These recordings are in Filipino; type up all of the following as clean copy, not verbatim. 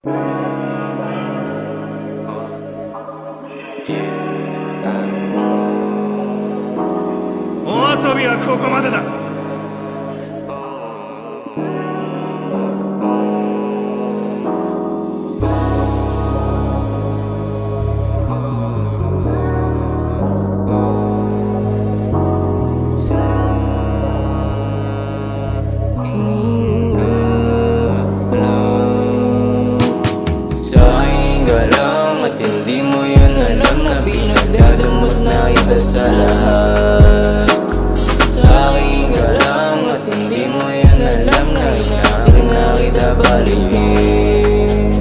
お遊びはここまでだ。Hindi mo yun alam na pinagdadamot na kita sa lahat. Sa akin ka lang at hindi mo yun alam na inakin na kita paligid.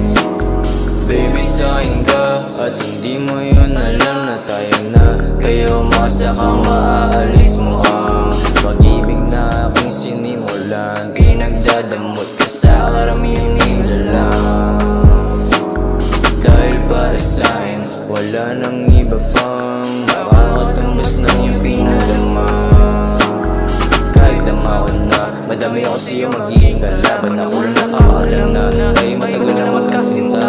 Baby, sa akin ka at hindi mo yun alam na tayo na. Kaya umasa kang maaalis mo ang pag-ibig na aking sinimulan. Pinagdadamot ka sa karamihang nilalang. Dahil para sa'kin, wala nang iba pang makakatumbas ng iyong pinadama. Kahit dama ko na, madami ako sa'yo magiging kalaban. Ako lang nakakaalam na tayo matagal na magkasinta.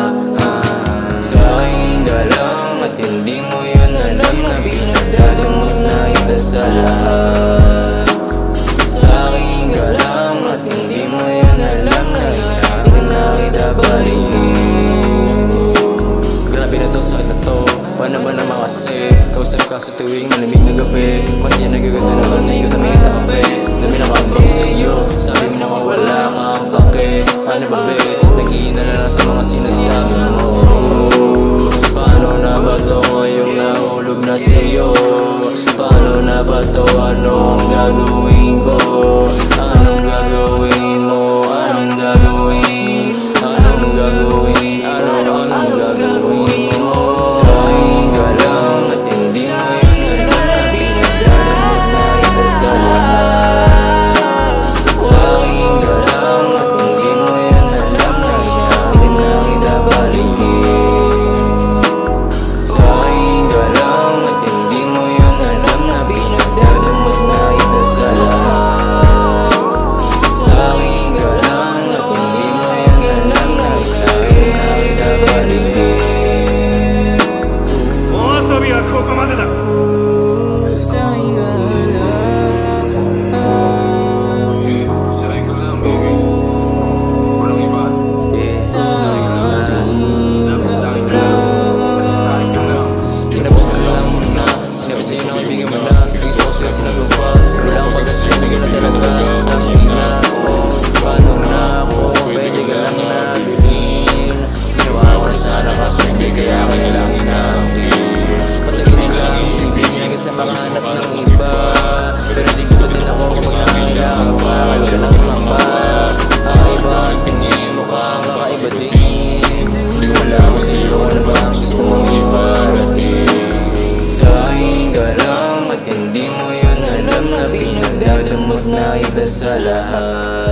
Sa akin ka lang at hindi mo yun alam na pinagdadamot na kita sa lahat. Sa akin ka lang at hindi mo yun alam na inakin na kita paligid. Paano ba naman kasi kausap ka sa tuwing malamig na gabi? Masaya nagaganda naman na ikaw dami na kape. Dami nakabang sa iyo, sabi mo naman wala kang pake. Ano ba be, nag-iina na lang sa mga sinasabi mo. Paano na ba to ngayong nahulog na sa iyo? Paano na ba to, anong gagawin ko? Anong gagawin mo? Anong gagawin? Anong gagawin? Anong gagawin mo? Makahanap ng iba, pero di ko din ako magkakailangan pa. Wala nang mapa, kakaiba ang tingin, mukhang kakaiba din. Hindi ko alam kung sino na ba ang gusto mong iparating. Sa akin ka lang at hindi mo yun alam na pinagdadamot na kita sa lahat.